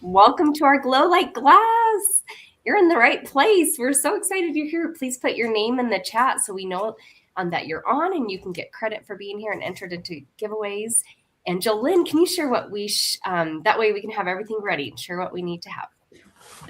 Welcome to our Glow Like Glass. You're in the right place. We're so excited you're here. Please put your name in the chat so we know that you're on and you can get credit for being here and entered into giveaways. And Jolynn, can you share what we, that way we can have everything ready, share what we need to have.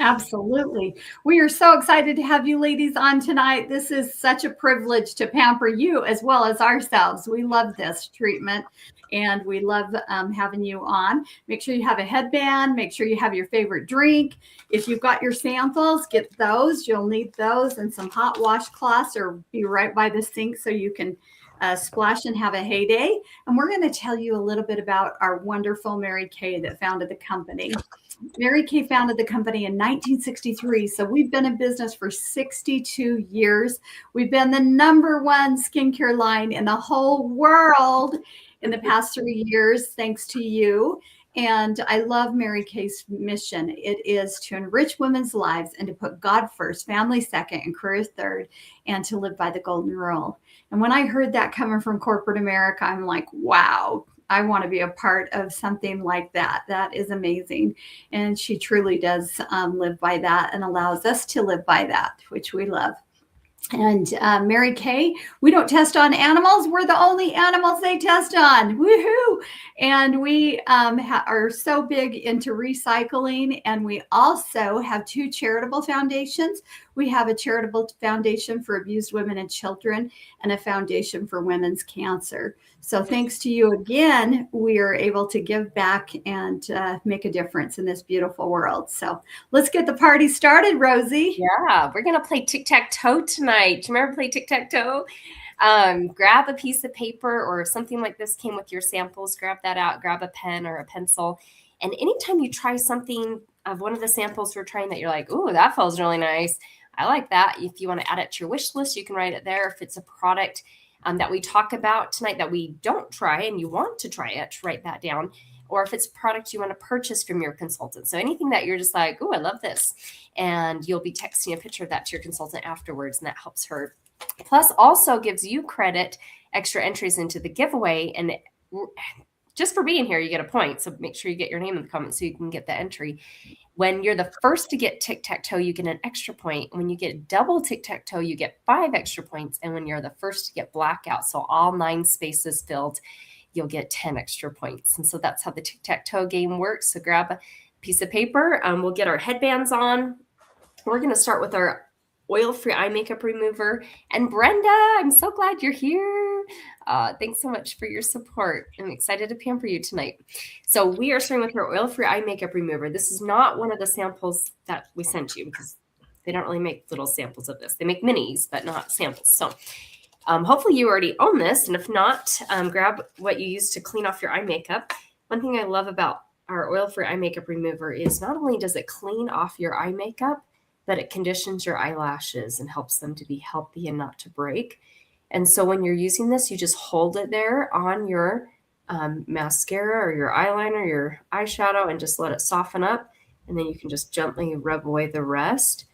Absolutely. We are so excited to have you ladies on tonight. This is such a privilege to pamper you as well as ourselves. We love this treatment and we love having you on. Make sure you have a headband. Make sure you have your favorite drink. If you've got your samples, get those. You'll need those and some hot washcloths, or be right by the sink so you can splash and have a heyday. And we're going to tell you a little bit about our wonderful Mary Kay that founded the company. Mary Kay founded the company in 1963, so we've been in business for 62 years. We've been the #1 skincare line in the whole world in the past 3 years, thanks to you. And I love Mary Kay's mission. It is to enrich women's lives and to put God first, family second, and career third, and to live by the golden rule. And when I heard that coming from corporate America, I'm like, wow, I want to be a part of something like that. That is amazing. And she truly does live by that and allows us to live by that, which we love. And Mary Kay, we don't test on animals. We're the only animals they test on. Woohoo! And we are so big into recycling. And we also have 2 charitable foundations. We have a charitable foundation for abused women and children and a foundation for women's cancer. So thanks to you again, we are able to give back and make a difference in this beautiful world. So let's get the party started, Rosie. Yeah, we're going to play tic-tac-toe tonight. Do you remember play tic-tac-toe? Grab a piece of paper or something like this came with your samples. Grab that out. Grab a pen or a pencil. And anytime you try something of one of the samples we're trying that you're like, ooh, that feels really nice. I like that. If you want to add it to your wish list, you can write it there. If it's a product that we talk about tonight that we don't try and you want to try it, write that down. Or if it's a product you want to purchase from your consultant. So anything that you're just like, oh, I love this. And you'll be texting a picture of that to your consultant afterwards, and that helps her. Plus also gives you credit, extra entries into the giveaway. And just for being here, you get a point. So make sure you get your name in the comments so you can get the entry. When you're the first to get tic-tac-toe, you get an extra point. When you get double tic-tac-toe, you get 5 extra points. And when you're the first to get blackout, so all 9 spaces filled, you'll get 10 extra points. And so that's how the tic-tac-toe game works. So grab a piece of paper. We'll get our headbands on. We're going to start with our oil-free eye makeup remover. And Brenda, I'm so glad you're here. Thanks so much for your support. I'm excited to pamper you tonight. So we are starting with our oil-free eye makeup remover. This is not one of the samples that we sent you because they don't really make little samples of this. They make minis, but not samples. So hopefully you already own this. And if not, grab what you use to clean off your eye makeup. One thing I love about our oil-free eye makeup remover is not only does it clean off your eye makeup, but it conditions your eyelashes and helps them to be healthy and not to break. And so when you're using this, you just hold it there on your mascara or your eyeliner, your eyeshadow, and just let it soften up. And then you can just gently rub away the rest.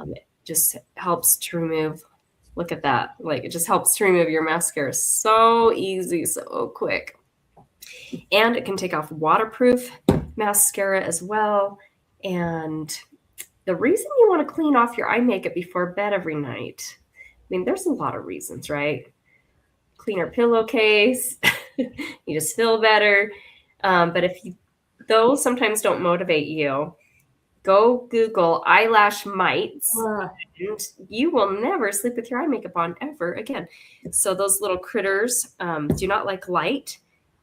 It just helps to remove, look at that. Like, it just helps to remove your mascara so easy, so quick. And it can take off waterproof mascara as well. And the reason you want to clean off your eye makeup before bed every night, I mean, there's a lot of reasons, right? Cleaner pillowcase, you just feel better. But if those sometimes don't motivate you, go Google eyelash mites, and you will never sleep with your eye makeup on ever again. So those little critters do not like light.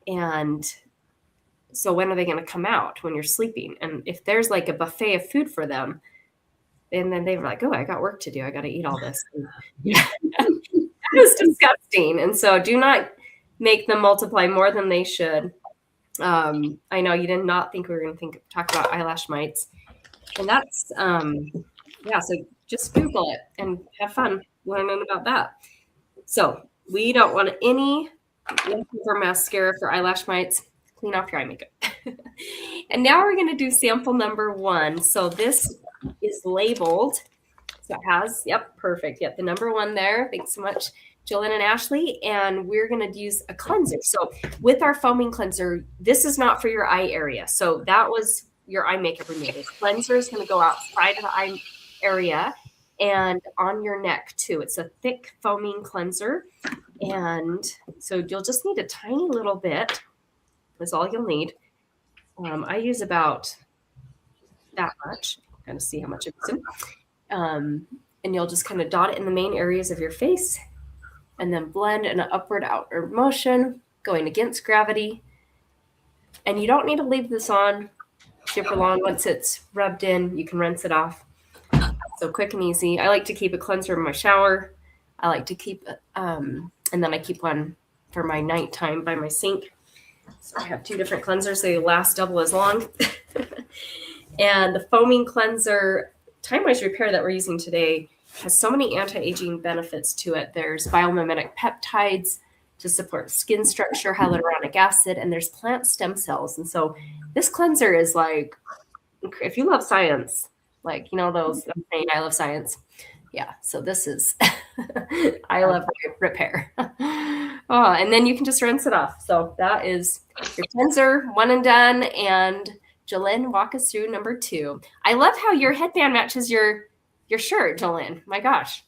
And so when are they going to come out? When you're sleeping. And if there's like a buffet of food for them, and then they're like, oh, I got work to do. I got to eat all this. That is disgusting. And so do not make them multiply more than they should. I know you did not think we were going to talk about eyelash mites. And that's, so just Google it and have fun learning about that. So we don't want any leftover mascara for eyelash mites. Clean off your eye makeup. And now we're going to do sample number 1. So this is labeled. So it has, yep, perfect. Yep, the number 1 there. Thanks so much, Jillian and Ashley. And we're going to use a cleanser. So with our foaming cleanser, this is not for your eye area. So that was your eye makeup remover. Cleanser is going to go outside of the eye area and on your neck too. It's a thick foaming cleanser. And so you'll just need a tiny little bit. That's all you'll need. I use about that much. Kind of see how much it's in. And you'll just kind of dot it in the main areas of your face and then blend in an upward outward motion going against gravity. And you don't need to leave this on super long. Once it's rubbed in, you can rinse it off. So quick and easy. I like to keep a cleanser in my shower. I like to keep, and then I keep one for my nighttime by my sink. So I have 2 different cleansers. They last double as long. And the foaming cleanser Time-Wise Repair that we're using today has so many anti-aging benefits to it. There's biomimetic peptides to support skin structure, hyaluronic acid, and there's plant stem cells. And so this cleanser is like, if you love science, like, you know, those saying I love science. Yeah, so this is I love repair. Oh, and then you can just rinse it off. So that is your cleanser, one and done. And Jolynn, walk us through number 2. I love how your headband matches your shirt, Jolynn. My gosh.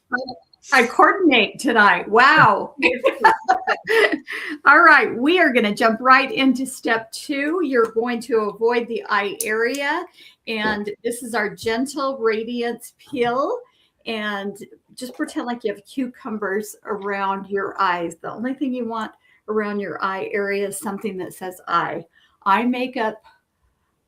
I coordinate tonight. Wow. All right. We are going to jump right into step 2. You're going to avoid the eye area. And this is our Gentle Radiance Peel. And just pretend like you have cucumbers around your eyes. The only thing you want around your eye area is something that says eye. Eye makeup,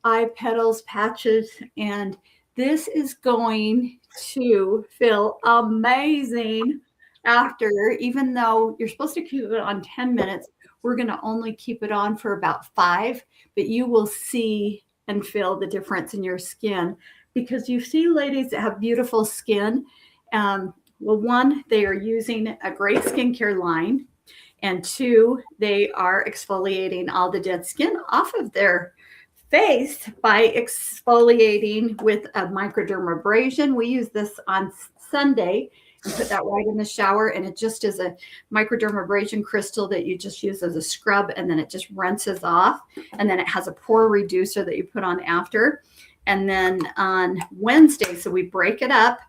eye petals, patches, and this is going to feel amazing after, even though you're supposed to keep it on 10 minutes, we're going to only keep it on for about 5, but you will see and feel the difference in your skin because you see ladies that have beautiful skin. Well, 1, they are using a great skincare line, and 2, they are exfoliating all the dead skin off of their face by exfoliating with a microdermabrasion. We use this on Sunday and put that right in the shower, and it just is a microdermabrasion crystal that you just use as a scrub, and then it just rinses off, and then it has a pore reducer that you put on after. And then on Wednesday, so we break it up,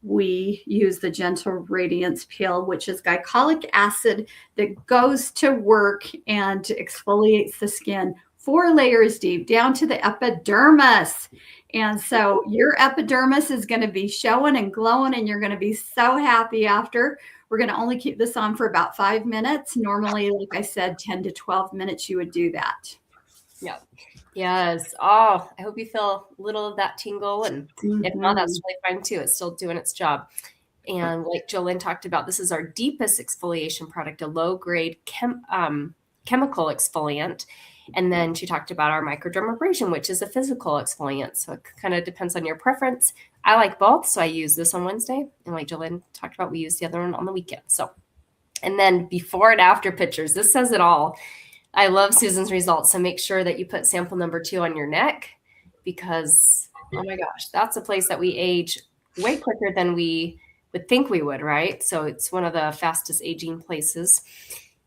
we use the Gentle Radiance Peel, which is glycolic acid that goes to work and exfoliates the skin 4 layers deep down to the epidermis. And so your epidermis is going to be showing and glowing, and you're going to be so happy after. We're going to only keep this on for about 5 minutes. Normally, like I said, 10 to 12 minutes, you would do that. Yeah. Yes. Oh, I hope you feel a little of that tingle. And if not, that's really fine too. It's still doing its job. And like Jolynn talked about, this is our deepest exfoliation product, a low-grade chemical exfoliant. And then she talked about our microdermabrasion, which is a physical exfoliant. So it kind of depends on your preference. I like both. So I use this on Wednesday. And like Jolynn talked about, we use the other one on the weekend. So, and then before and after pictures, this says it all. I love Susan's results. So make sure that you put sample number 2 on your neck because, oh my gosh, that's a place that we age way quicker than we would think we would, right? So it's one of the fastest aging places,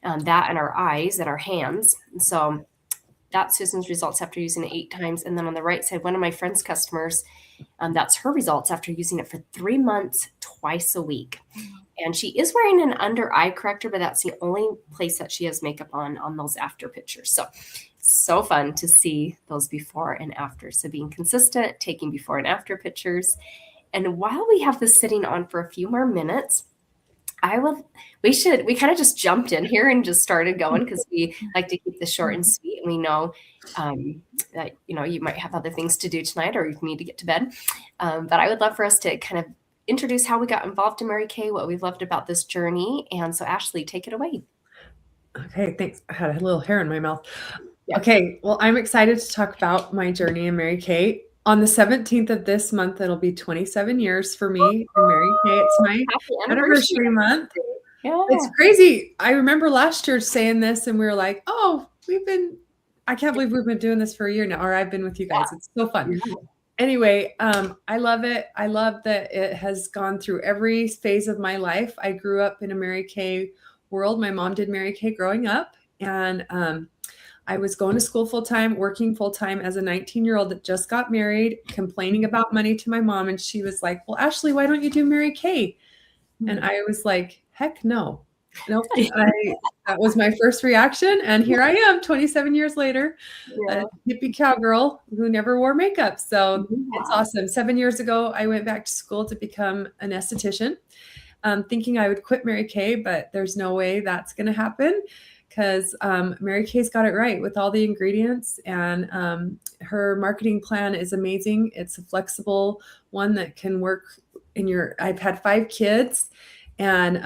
that and our eyes and our hands. And so that's Susan's results after using it 8 times. And then on the right side, one of my friend's customers, that's her results after using it for 3 months, twice a week. And she is wearing an under eye corrector, but that's the only place that she has makeup on those after pictures. So fun to see those before and after. So being consistent, taking before and after pictures. And while we have this sitting on for a few more minutes, we kind of just jumped in here and just started going because we like to keep this short and sweet. And we know that, you know, you might have other things to do tonight or you need to get to bed. But I would love for us to kind of introduce how we got involved in Mary Kay, what we loved about this journey. And so Ashley, take it away. Okay, thanks. I had a little hair in my mouth. Yeah. Okay, well, I'm excited to talk about my journey in Mary Kay. On the 17th of this month, it'll be 27 years for me in Mary Kay. It's my anniversary month. Yeah. It's crazy. I remember last year saying this and we were like, oh, I can't believe we've been doing this for a year now, or I've been with you guys. Yeah. It's so fun. Yeah. Anyway, I love it. I love that it has gone through every phase of my life. I grew up in a Mary Kay world. My mom did Mary Kay growing up, and I was going to school full time, working full time as a 19-year-old that just got married, complaining about money to my mom. And she was like, well, Ashley, why don't you do Mary Kay? And I was like, heck no. Nope. That was my first reaction. And here I am 27 years later, a hippie cowgirl who never wore makeup. So it's awesome. 7 years ago, I went back to school to become an esthetician, thinking I would quit Mary Kay, but there's no way that's going to happen because Mary Kay's got it right with all the ingredients, and her marketing plan is amazing. It's a flexible one that can work I've had 5 kids, and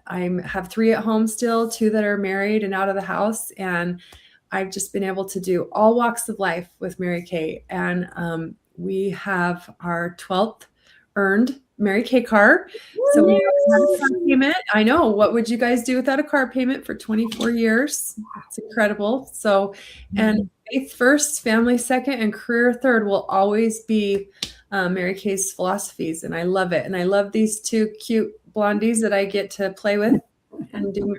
I have 3 at home still, 2 that are married and out of the house. And I've just been able to do all walks of life with Mary Kay. And we have our 12th earned Mary Kay car. So we have a car payment. I know. What would you guys do without a car payment for 24 years? It's incredible. So, and faith first, family second, and career third will always be Mary Kay's philosophies. And I love it. And I love these 2 cute blondies that I get to play with and do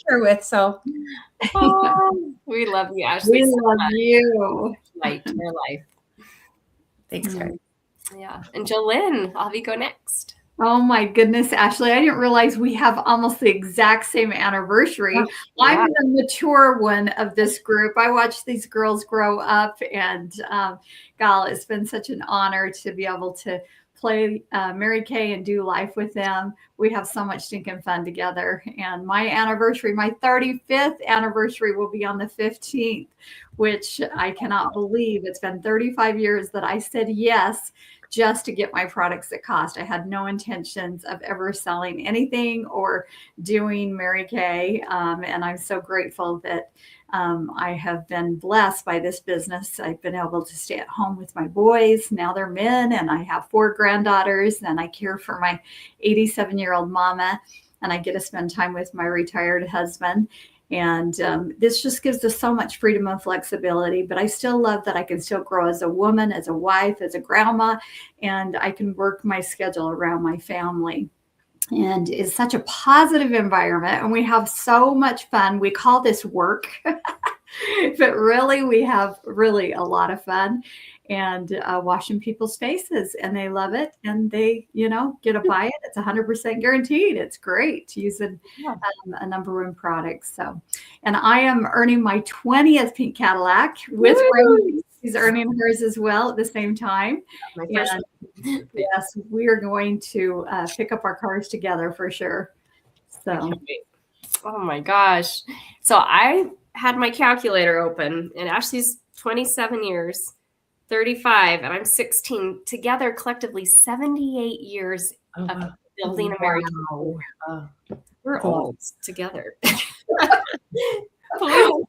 care with. So we love you, Ashley. We love you. Light in your life. Thanks, Carrie. Yeah. And Jolynn, I'll have you go next. Oh my goodness, Ashley, I didn't realize we have almost the exact same anniversary. I'm the mature one of this group. I watched these girls grow up, and God, it's been such an honor to be able to play Mary Kay and do life with them. We have so much stinking fun together. And my anniversary, my 35th anniversary, will be on the 15th, which I cannot believe. It's been 35 years that I said yes just to get my products at cost. I had no intentions of ever selling anything or doing Mary Kay. And I'm so grateful that I have been blessed by this business. I've been able to stay at home with my boys. Now they're men, and I have 4 granddaughters, and I care for my 87-year-old mama, and I get to spend time with my retired husband. And this just gives us so much freedom and flexibility, but I still love that I can still grow as a woman, as a wife, as a grandma, and I can work my schedule around my family. And it's such a positive environment, and we have so much fun. We call this work, but really we have really a lot of fun, and washing people's faces, and they love it, and they, get to buy it. It's 100% guaranteed. It's great using a number of products. So, and I am earning my 20th pink Cadillac with Rose. She's earning hers as well at the same time. And yes, we are going to pick up our cars together for sure. So, oh my gosh. So I had my calculator open, and Ashley's 27 years, 35, and I'm 16. Together, collectively, 78 years of building a marriage. We're old together. Wow.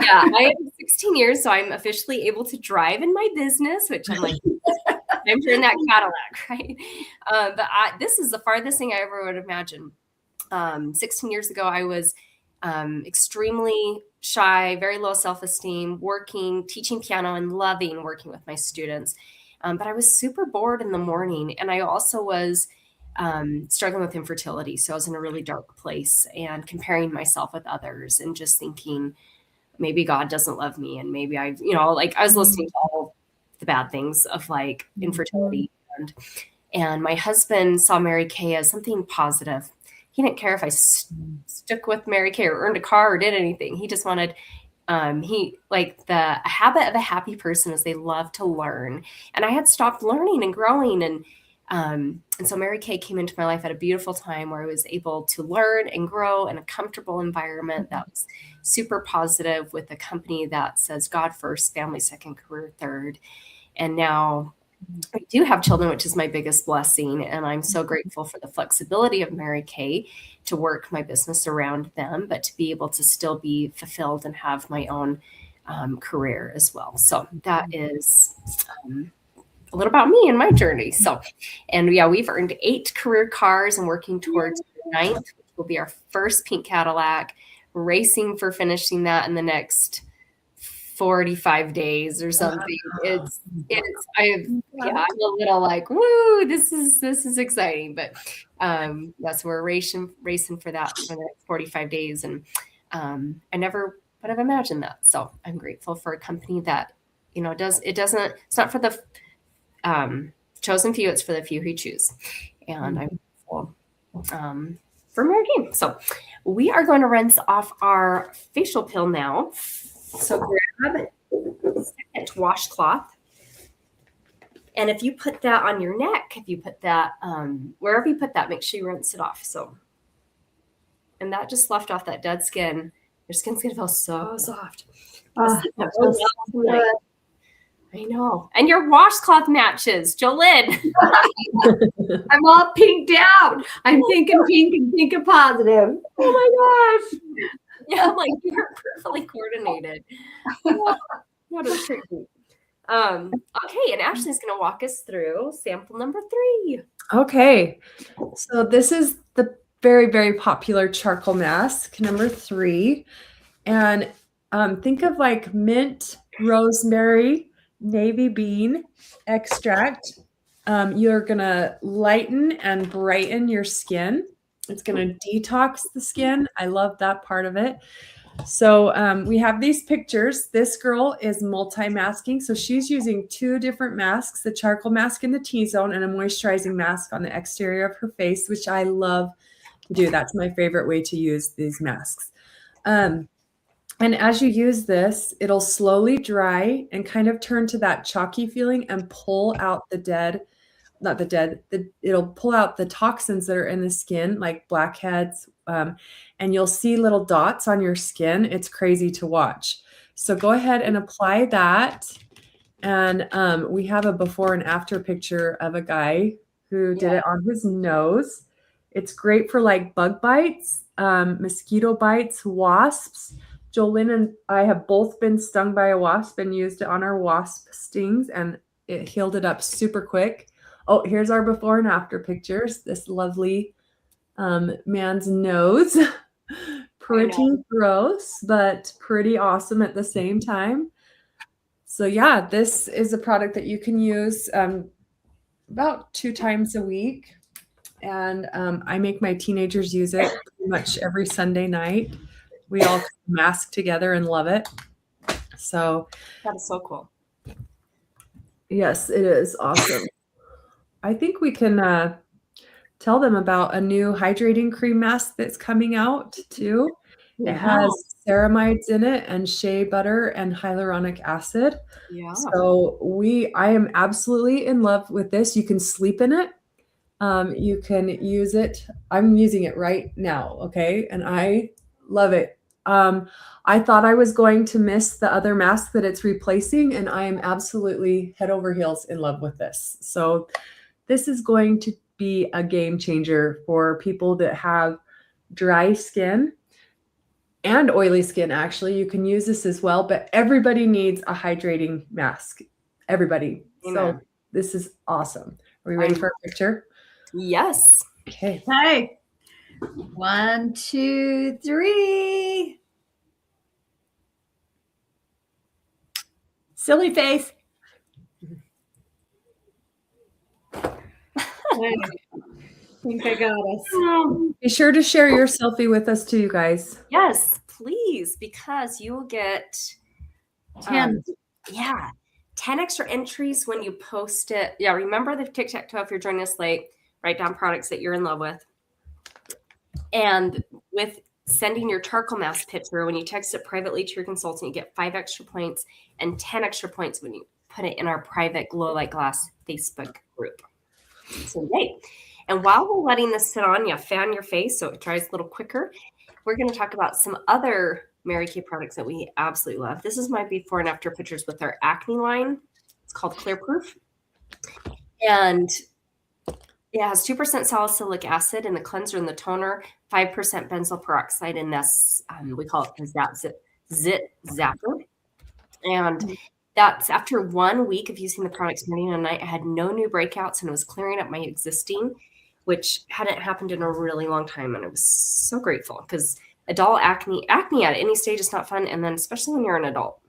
Yeah, I have 16 years, so I'm officially able to drive in my business, which I'm like, I'm in that Cadillac, right? But this is the farthest thing I ever would imagine. 16 years ago, I was extremely shy, very low self-esteem, teaching piano and loving working with my students. But I was super bored in the morning, and I also was struggling with infertility. So I was in a really dark place and comparing myself with others and just thinking maybe God doesn't love me. And maybe I was listening to all the bad things of like infertility. And my husband saw Mary Kay as something positive. He didn't care if I stuck with Mary Kay or earned a car or did anything. He just wanted, the habit of a happy person is they love to learn. And I had stopped learning and growing. And so Mary Kay came into my life at a beautiful time where I was able to learn and grow in a comfortable environment that was super positive with a company that says God first, family second, career third. And now I do have children, which is my biggest blessing. And I'm so grateful for the flexibility of Mary Kay to work my business around them, but to be able to still be fulfilled and have my own career as well. So that is a little about me and my journey. So, and yeah, we've earned 8 career cars and working towards the 9th, which will be our first pink Cadillac, racing for finishing that in the next 45 days or something. I'm a little like, woo, this is exciting, but that's we're racing for that for the next 45 days. And I never but I've imagined that. So I'm grateful for a company that, it's not for the chosen few, it's for the few who choose. And I'm grateful for Mary Kay. So we are going to rinse off our facial peel now. So grab a second washcloth. And if you put that on your neck, if you put that wherever you put that, make sure you rinse it off. And that just left off that dead skin. Your skin's gonna feel so soft. I know. And your washcloth matches, Jolene. I'm all pinked out. I'm thinking pink and thinking positive. Oh my gosh. Yeah, like you're perfectly coordinated. What a treat. Okay, and Ashley's going to walk us through sample number 3. Okay, so this is the very, very popular charcoal mask, number 3. And think of like mint, rosemary, navy bean extract. You're going to lighten and brighten your skin. It's going to detox the skin. I love that part of it. So we have these pictures. This girl is multi-masking. So she's using 2 different masks, the charcoal mask in the T-zone and a moisturizing mask on the exterior of her face, which I love to do. That's my favorite way to use these masks. And as you use this, it'll slowly dry and kind of turn to that chalky feeling and pull out it'll pull out the toxins that are in the skin, like blackheads, and you'll see little dots on your skin. It's crazy to watch. So go ahead and apply that. And we have a before and after picture of a guy who did it on his nose. It's great for like bug bites, mosquito bites, wasps. Jolene and I have both been stung by a wasp and used it on our wasp stings, and it healed it up super quick. Oh, here's our before and after pictures. This lovely man's nose. Pretty gross, but pretty awesome at the same time. So yeah, this is a product that you can use about 2 times a week. And I make my teenagers use it pretty much every Sunday night. We all mask together and love it. So that is so cool. Yes, it is awesome. I think we can tell them about a new hydrating cream mask that's coming out too. Yeah. It has ceramides in it and shea butter and hyaluronic acid. Yeah. So I am absolutely in love with this. You can sleep in it. You can use it. I'm using it right now. Okay. And I love it. I thought I was going to miss the other mask that it's replacing, and I am absolutely head over heels in love with this. So this is going to be a game changer for people that have dry skin and oily skin. Actually, you can use this as well, but everybody needs a hydrating mask. Everybody. Amen. So this is awesome. Are we ready for a picture? Yes. Okay. Hey. 1, 2, 3. Silly face. I think I got us. Be sure to share your selfie with us too, you guys. Yes, please, because you will get 10. 10 extra entries when you post it. Yeah, remember the tic-tac-toe if you're joining us late. Write down products that you're in love with. And with sending your charcoal mask picture, when you text it privately to your consultant, you get 5 extra points and 10 extra points when you put it in our private Glow Like Glass Facebook group. So yay. And while we're letting this sit on, you fan your face so it dries a little quicker. We're going to talk about some other Mary Kay products that we absolutely love. This is my before and after pictures with our acne line. It's called Clear Proof. And it has 2% salicylic acid in the cleanser and the toner, 5% benzoyl peroxide in this. We call it the Zit Zapper. And that's after 1 week of using the products morning and night. I had no new breakouts and it was clearing up my existing, which hadn't happened in a really long time. And I was so grateful because adult acne at any stage is not fun. And then especially when you're an adult.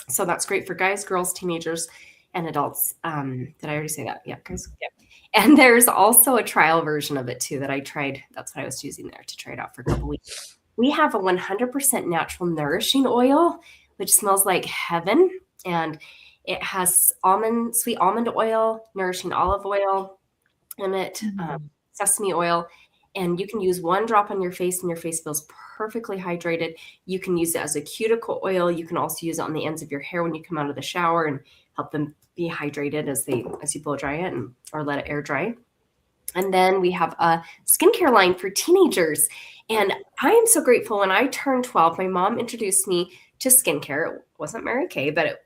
So that's great for guys, girls, teenagers, and adults. Did I already say that? Yeah, guys. Yeah. And there's also a trial version of it too that I tried. That's what I was using there to try it out for a couple weeks. We have a 100% natural nourishing oil, which smells like heaven. And it has sweet almond oil, nourishing olive oil in it, sesame oil. And you can use 1 drop on your face and your face feels perfectly hydrated. You can use it as a cuticle oil. You can also use it on the ends of your hair when you come out of the shower and help them be hydrated as you blow dry it or let it air dry. And then we have a skincare line for teenagers. And I am so grateful. When I turned 12, my mom introduced me to skincare. It wasn't Mary Kay, but it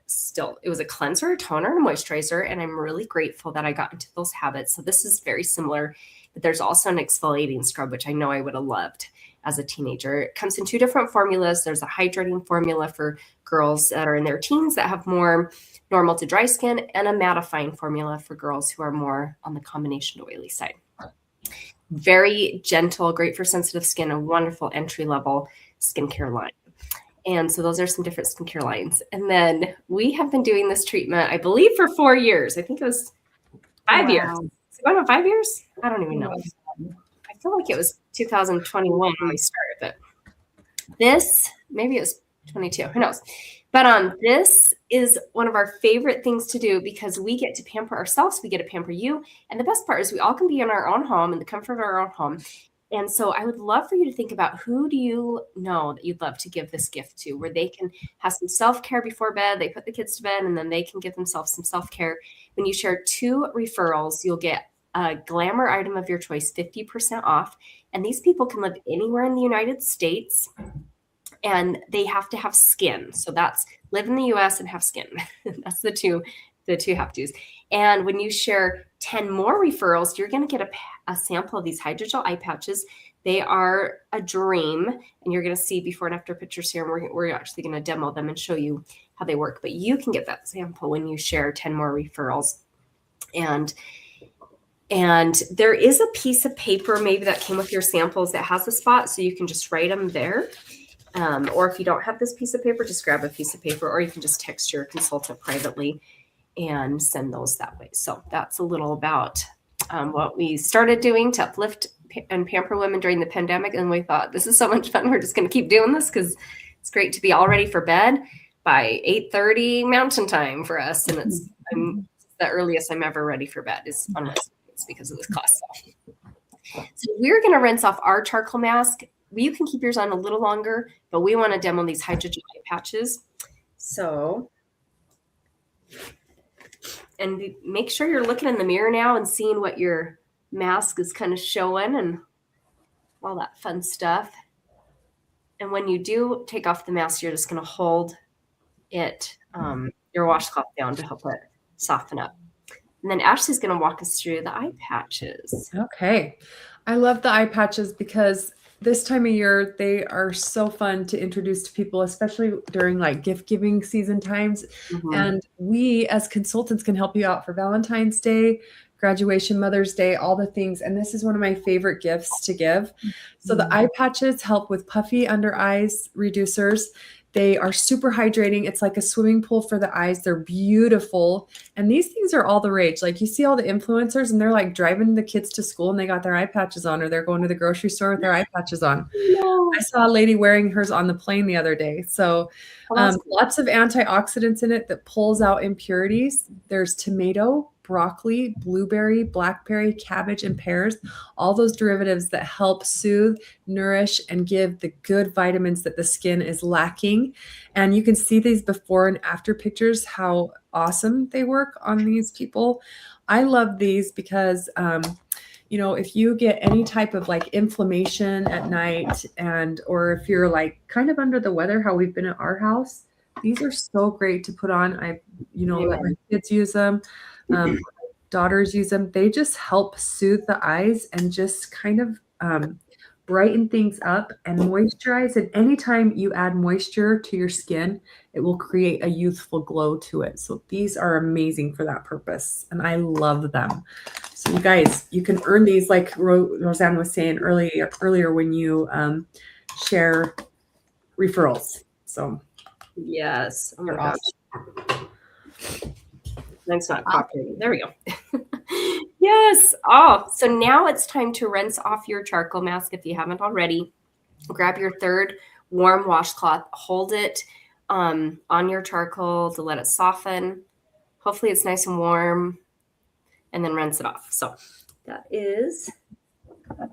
was a cleanser, a toner, and a moisturizer. And I'm really grateful that I got into those habits. So this is very similar, but there's also an exfoliating scrub, which I know I would have loved as a teenager. It comes in 2 different formulas. There's a hydrating formula for girls that are in their teens that have more normal to dry skin, and a mattifying formula for girls who are more on the combination oily side. Very gentle, great for sensitive skin, a wonderful entry-level skincare line. And so those are some different skincare lines. And then we have been doing this treatment, I believe, for 4 years. I think it was 5 years. Is it going on 5 years? I don't even know. I feel like it was 2021 when we started, but maybe it was 22, who knows? But this is one of our favorite things to do because we get to pamper ourselves, we get to pamper you. And the best part is we all can be in our own home, in the comfort of our own home. And so I would love for you to think about, who do you know that you'd love to give this gift to, where they can have some self-care before bed. They put the kids to bed and then they can give themselves some self-care. When you share 2 referrals, you'll get a glamour item of your choice, 50% off. And these people can live anywhere in the United States. And they have to have skin. So that's live in the US and have skin. That's the two have to's. And when you share 10 more referrals, you're going to get a sample of these hydrogel eye patches. They are a dream. And you're going to see before and after pictures here. And we're actually going to demo them and show you how they work. But you can get that sample when you share 10 more referrals. And there is a piece of paper maybe that came with your samples that has a spot, so you can just write them there. Or if you don't have this piece of paper, just grab a piece of paper, or you can just text your consultant privately and send those that way. So that's a little about what we started doing to uplift and pamper women during the pandemic. And we thought, this is so much fun. We're just going to keep doing this because it's great to be all ready for bed by 8:30 Mountain Time for us. And it's the earliest I'm ever ready for bed is on Wednesdays because of this class. So we're going to rinse off our charcoal mask. You can keep yours on a little longer, but we want to demo these hydrogel eye patches. So, and make sure you're looking in the mirror now and seeing what your mask is kind of showing and all that fun stuff. And when you do take off the mask, you're just going to hold it, your washcloth down to help it soften up. And then Ashley's going to walk us through the eye patches. Okay. I love the eye patches because this time of year, they are so fun to introduce to people, especially during like gift giving season times. And we as consultants can help you out for Valentine's Day, graduation, Mother's Day, all the things. And this is one of my favorite gifts to give. So the eye patches help with puffy under eyes reducers. They are super hydrating. It's like a swimming pool for the eyes. They're beautiful. And these things are all the rage. Like you see all the influencers and they're like driving the kids to school and they got their eye patches on, or they're going to the grocery store with their eye patches on. No. I saw a lady wearing hers on the plane the other day. So lots of antioxidants in it that pulls out impurities. There's tomato, broccoli, blueberry, blackberry, cabbage, and pears, all those derivatives that help soothe, nourish, and give the good vitamins that the skin is lacking. And you can see these before and after pictures, how awesome they work on these people. I love these because, if you get any type of like inflammation at night or if you're like kind of under the weather, how we've been at our house, these are so great to put on. Let my kids use them. Daughters use them. They just help soothe the eyes and just kind of brighten things up and moisturize. And anytime you add moisture to your skin, it will create a youthful glow to it. So these are amazing for that purpose. And I love them. So you guys, you can earn these like Roseanne was saying earlier when you share referrals. So yes. Oh my gosh. Mine's not cooperating. There we go. Yes. Oh, so now it's time to rinse off your charcoal mask if you haven't already. Grab your third warm washcloth, hold it on your charcoal to let it soften. Hopefully it's nice and warm, and then rinse it off. So that is.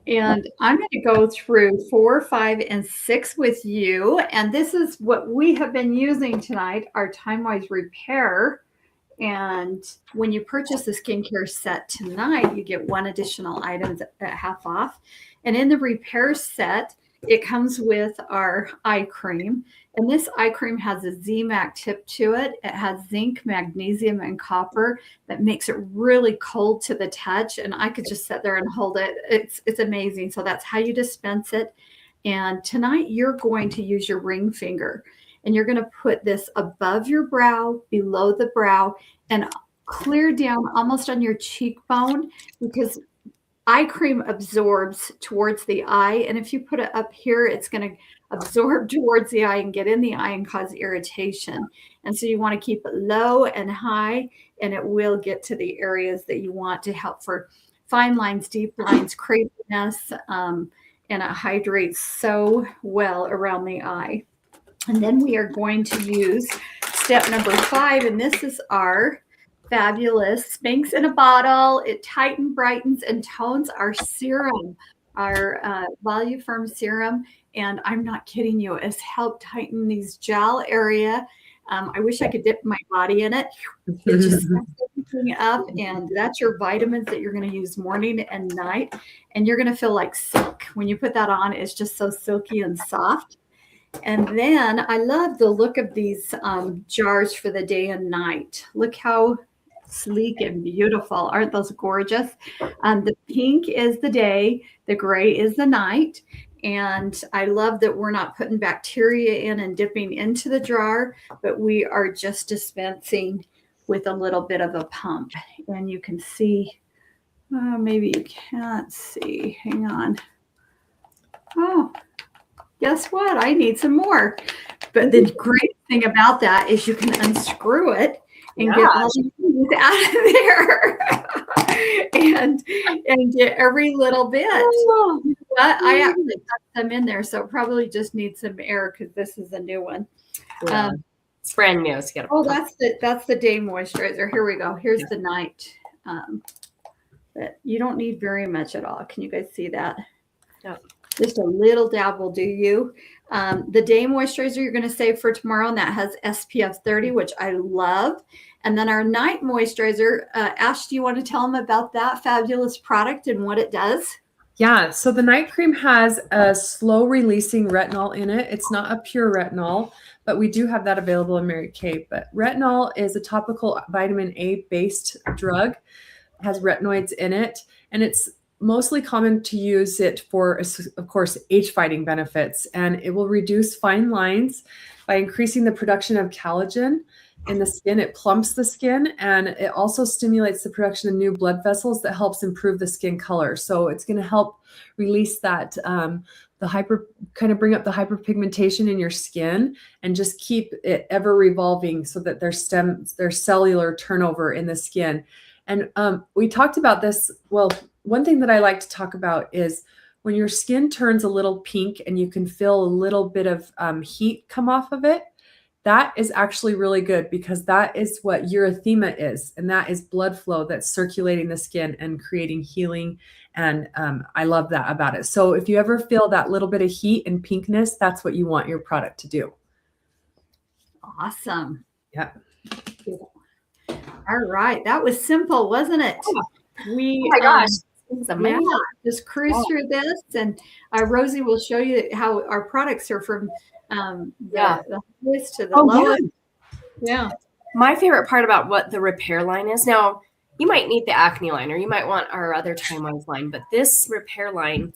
And I'm going to go through 4, 5, and 6 with you. And this is what we have been using tonight, our Time-Wise Repair. And when you purchase the skincare set tonight, you get 1 additional item at half off. And in the repair set, it comes with our eye cream. And this eye cream has a ZMAC tip to it. It has zinc, magnesium, and copper that makes it really cold to the touch. And I could just sit there and hold it. It's amazing. So that's how you dispense it. And tonight you're going to use your ring finger. And you're going to put this above your brow, below the brow, and clear down almost on your cheekbone, because eye cream absorbs towards the eye. And if you put it up here, it's going to absorb towards the eye and get in the eye and cause irritation. And so you want to keep it low and high, and it will get to the areas that you want to help for fine lines, deep lines, crepiness, and it hydrates so well around the eye. And then we are going to use step number 5, and this is our fabulous Spanx in a bottle. It tightens, brightens, and tones our serum, our Voluform serum. And I'm not kidding you, it's helped tighten these gel area. I wish I could dip my body in it. It just sets everything up, and that's your vitamins that you're going to use morning and night. And you're going to feel like silk. When you put that on, it's just so silky and soft. And then I love the look of these jars for the day and night. Look how sleek and beautiful. Aren't those gorgeous? The pink is the day, the gray is the night. And I love that we're not putting bacteria in and dipping into the jar, but we are just dispensing with a little bit of a pump. And you can see, maybe you can't see. Hang on. Oh, guess what? I need some more. But the great thing about that is you can unscrew it and get all the things out of there and get every little bit. Oh, But I actually got them in there, so it probably just needs some air because this is a new one. yeah. It's brand new. So you gotta That's the day moisturizer. Here we go. Here's the night. But you don't need very much at all. Can you guys see that? Yep. Just a little dab will do you. The day moisturizer you're going to save for tomorrow, and that has SPF 30, which I love. And then our night moisturizer, Ash, do you want to tell them about that fabulous product and what it does? Yeah, so the night cream has a slow releasing retinol in it. It's not a pure retinol, but we do have that available in Mary Kay. But retinol is a topical vitamin A based drug. It has retinoids in it, and it's mostly common to use it for, of course, age fighting benefits. And it will reduce fine lines by increasing the production of collagen in the skin. It plumps the skin, and it also stimulates the production of new blood vessels that helps improve the skin color. So it's going to help release that, kind of bring up the hyperpigmentation in your skin and just keep it ever revolving so that there's cellular turnover in the skin. And we talked about this. Well, one thing that I like to talk about is when your skin turns a little pink and you can feel a little bit of heat come off of it. That is actually really good, because that is what erythema is. And that is blood flow that's circulating the skin and creating healing. And I love that about it. So if you ever feel that little bit of heat and pinkness, that's what you want your product to do. Awesome. Yeah. All right. That was simple, wasn't it? Oh my gosh. Yeah, just cruise through this. And Rosie will show you how our products are from the highest to the lowest. Yeah. My favorite part about what the repair line is, now you might need the acne line, or you might want our other Time-Wise line, but this repair line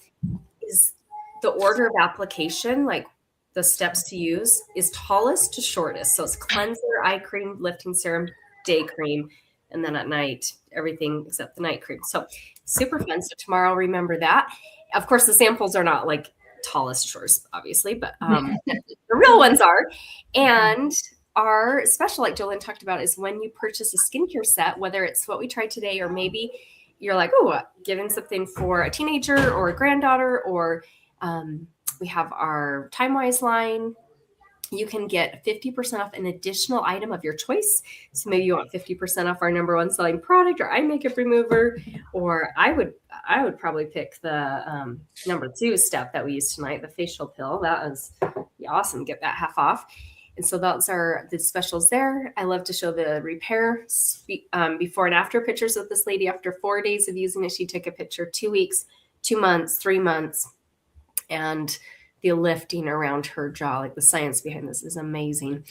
is the order of application, like the steps to use, is tallest to shortest. So it's cleanser, eye cream, lifting serum, day cream, and then at night, everything except the night cream. So super fun. So tomorrow, remember that. Of course, the samples are not like tallest shorts, obviously, but the real ones are. And our special, like Jolene talked about, is when you purchase a skincare set, whether it's what we tried today, or maybe you're like, oh, giving something for a teenager or a granddaughter, or We have our TimeWise line. You can get 50% off an additional item of your choice. So maybe you want 50% off our #1 selling product or eye makeup remover, or I would probably pick the #2 step that we used tonight, the facial pill. That was awesome. Get that half off. And so those are the specials there. I love to show the repair before and after pictures of this lady. After 4 days of using it, she took a picture 2 weeks, 2 months, 3 months, and the lifting around her jaw, like the science behind this is amazing.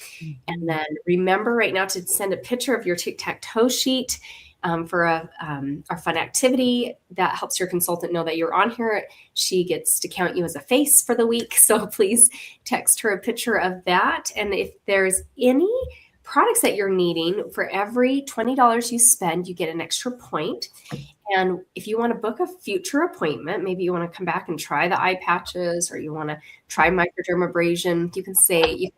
And then remember right now to send a picture of your tic-tac-toe sheet for our fun activity. That helps your consultant know that you're on here. She gets to count you as a face for the week. So please text her a picture of that. And if there's any products that you're needing, for every $20 you spend, you get an extra point. And if you want to book a future appointment, maybe you want to come back and try the eye patches, or you want to try microdermabrasion, you can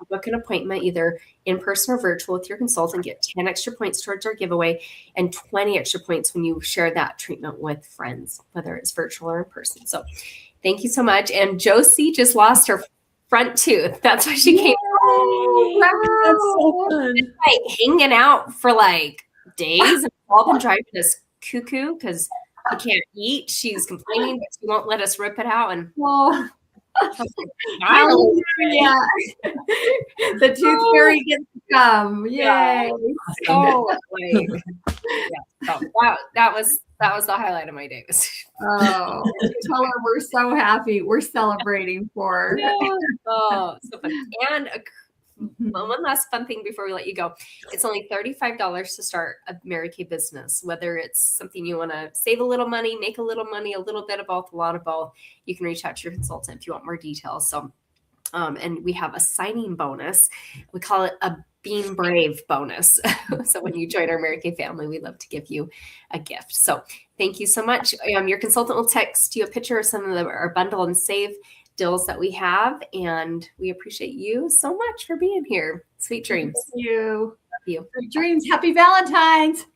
book an appointment either in person or virtual with your consultant, get 10 extra points towards our giveaway, and 20 extra points when you share that treatment with friends, whether it's virtual or in person. So thank you so much. And Josie just lost her front tooth. That's why she came. That's so fun. Like hanging out for like days, and we've all been driving us cuckoo because we can't eat. She's complaining, but she won't let us rip it out. And hallelujah. The tooth fairy gets to come. Yay. Yeah. So, that was the highlight of my day. Oh, tell her we're so happy. We're celebrating for her. Yeah. Oh, so fun. And one last fun thing before we let you go. It's only $35 to start a Mary Kay business. Whether it's something you want to save a little money, make a little money, a little bit of both, a lot of both, you can reach out to your consultant if you want more details. So, and we have a signing bonus. We call it a Being Brave bonus. So when you join our Mary Kay family, we'd love to give you a gift. So thank you so much. Your consultant will text you a picture of some of our bundle and save deals that we have, and we appreciate you so much for being here. Sweet dreams. Thank you. Love you. Sweet dreams. Happy Valentine's.